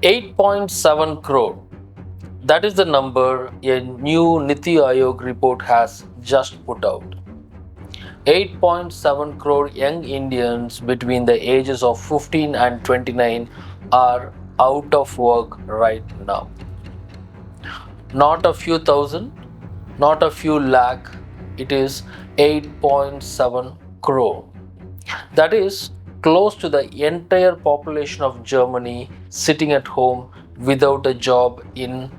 8.7 crore. That is the number a new NITI Aayog report has just put out. 8.7 crore young Indians between the ages of 15 and 29 are out of work right now. Not a few thousand, not a few lakh, it is 8.7 crore. That is close to the entire population of Germany sitting at home without a job in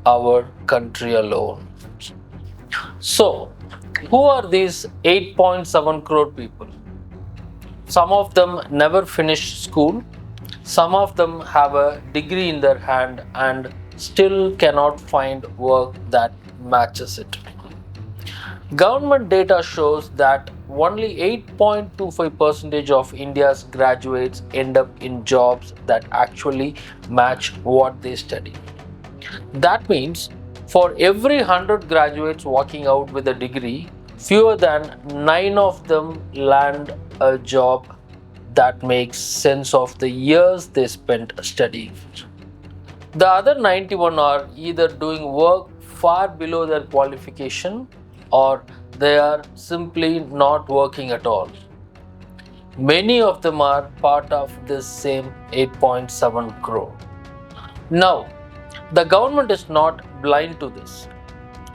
our country alone. So, who are these 8.7 crore people? Some of them never finished school, some of them have a degree in their hand and still cannot find work that matches it. Government data shows that only 8.25% of India's graduates end up in jobs that actually match what they study. That means for every 100 graduates walking out with a degree, fewer than 9 of them land a job that makes sense of the years they spent studying. The other 91 are either doing work far below their qualification or they are simply not working at all. Many of them are part of this same 8.7 crore. Now, the government is not blind to this.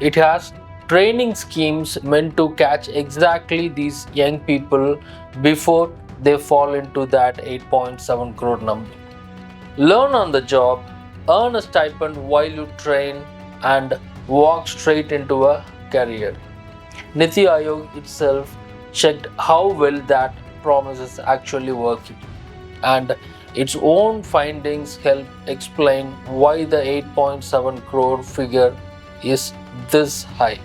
It has training schemes meant to catch exactly these young people before they fall into that 8.7 crore number. Learn on the job, earn a stipend while you train, and walk straight into a career. NITI Aayog itself checked how well that promise is actually working, and its own findings help explain why the 8.7 crore figure is this high.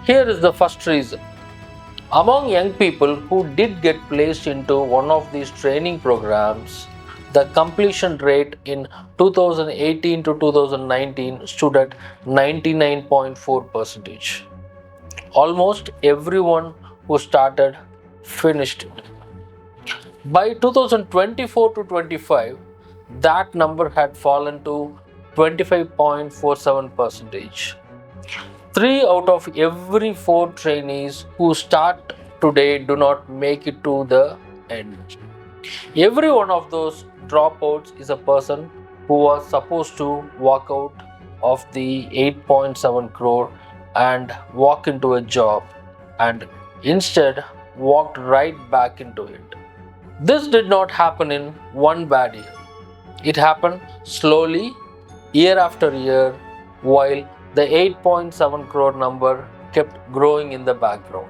Here is the first reason. Among young people who did get placed into one of these training programs, the completion rate in 2018 to 2019 stood at 99.4%. Almost everyone who started finished it. By 2024 to 25, that number had fallen to 25.47%. 3 out of every 4 trainees who start today do not make it to the end. Every one of those dropouts is a person who was supposed to walk out of the 8.7 crore and walk into a job and instead walked right back into it. This did not happen in one bad year. It happened slowly, year after year, while the 8.7 crore number kept growing in the background.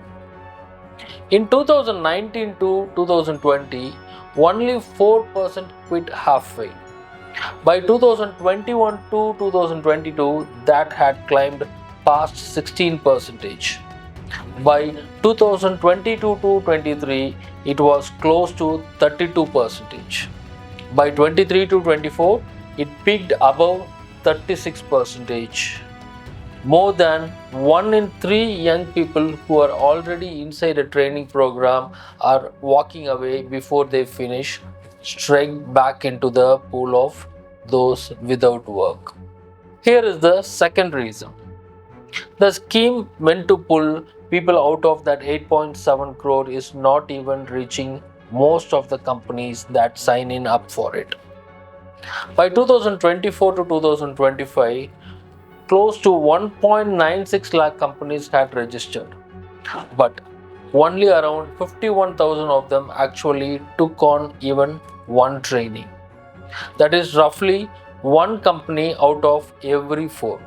In 2019 to 2020, only 4% quit halfway. By 2021 to 2022, that had climbed past 16%. By 2022 to 23, it was close to 32%. By 23 to 24, it peaked above 36%. More than 1 in 3 young people who are already inside a training program are walking away before they finish, straight back into the pool of those without work. Here is the second reason. The scheme meant to pull people out of that 8.7 crore is not even reaching most of the companies that sign in up for it. By 2024 to 2025, close to 1.96 lakh companies had registered, but only around 51,000 of them actually took on even one trainee. That is roughly one company out of every 4.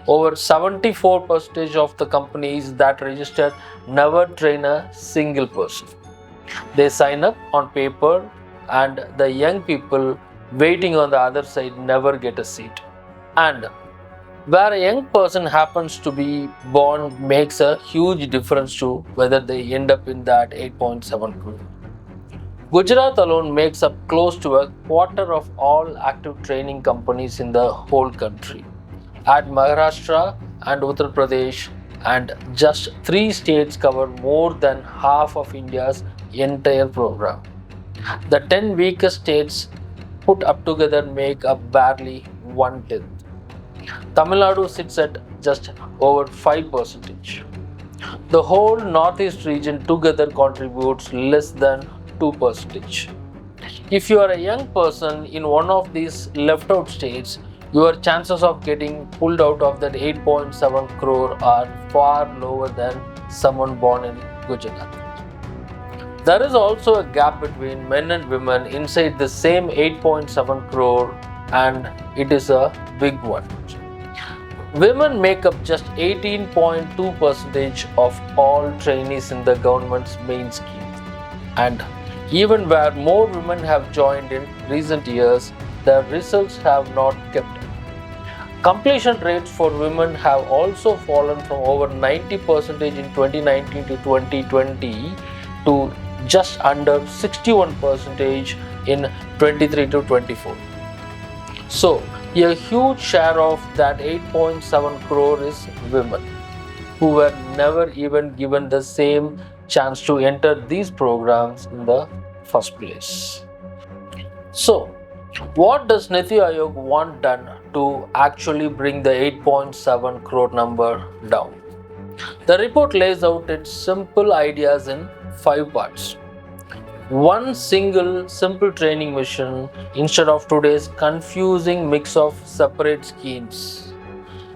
Over 74% of the companies that registered never train a single person. They sign up on paper, and the young people waiting on the other side never get a seat. And where a young person happens to be born makes a huge difference to whether they end up in that 8.7 crore. Gujarat alone makes up close to a quarter of all active training companies in the whole country. Add Maharashtra and Uttar Pradesh, and just 3 states cover more than half of India's entire program. The 10 weakest states put up together make up barely 1/10. Tamil Nadu sits at just over 5%. The whole northeast region together contributes less than 2%. If you are a young person in one of these left out states, your chances of getting pulled out of that 8.7 crore are far lower than someone born in Gujarat. There is also a gap between men and women inside the same 8.7 crore, and it is a big one. Women make up just 18.2% of all trainees in the government's main scheme. And even where more women have joined in recent years, the results have not kept up. Completion rates for women have also fallen from over 90% in 2019 to 2020 to just under 61% in 23 to 24. So, a huge share of that 8.7 crore is women who were never even given the same chance to enter these programs in the first place. So, what does NITI Aayog want done to actually bring the 8.7 crore number down? The report lays out its simple ideas in 5 parts. One single simple training mission instead of today's confusing mix of separate schemes.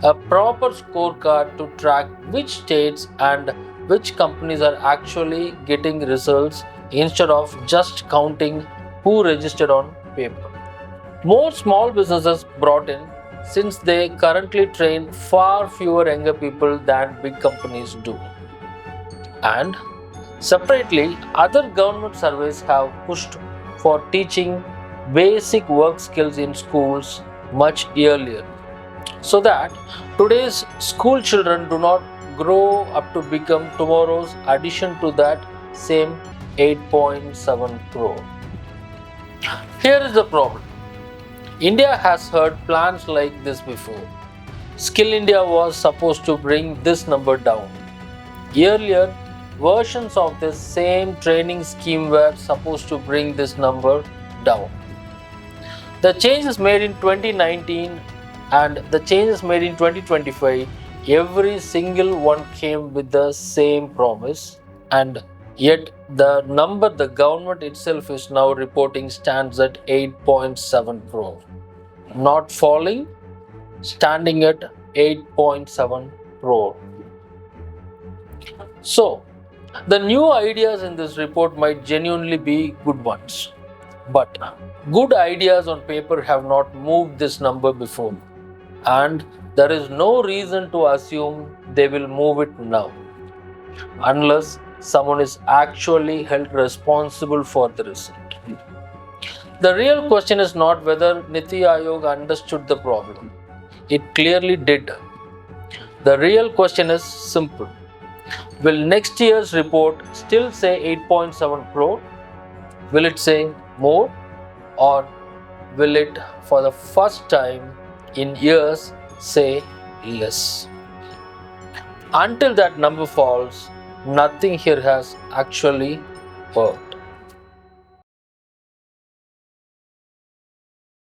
A proper scorecard to track which states and which companies are actually getting results instead of just counting who registered on paper. More small businesses brought in since they currently train far fewer younger people than big companies do. And separately, other government surveys have pushed for teaching basic work skills in schools much earlier so that today's school children do not grow up to become tomorrow's addition to that same 8.7 crore. Here is the problem. India has heard plans like this before. Skill India was supposed to bring this number down. Earlier, versions of this same training scheme were supposed to bring this number down. The changes made in 2019 and the changes made in 2025, every single one came with the same promise, and yet the number the government itself is now reporting stands at 8.7 crore. Not falling, standing at 8.7 crore. So, the new ideas in this report might genuinely be good ones, but good ideas on paper have not moved this number before, and there is no reason to assume they will move it now, unless someone is actually held responsible for the result. The real question is not whether NITI Aayog understood the problem. It clearly did. The real question is simple. Will next year's report still say 8.7 crore? Will it say more? Or will it, for the first time in years, say less? Until that number falls, nothing here has actually worked.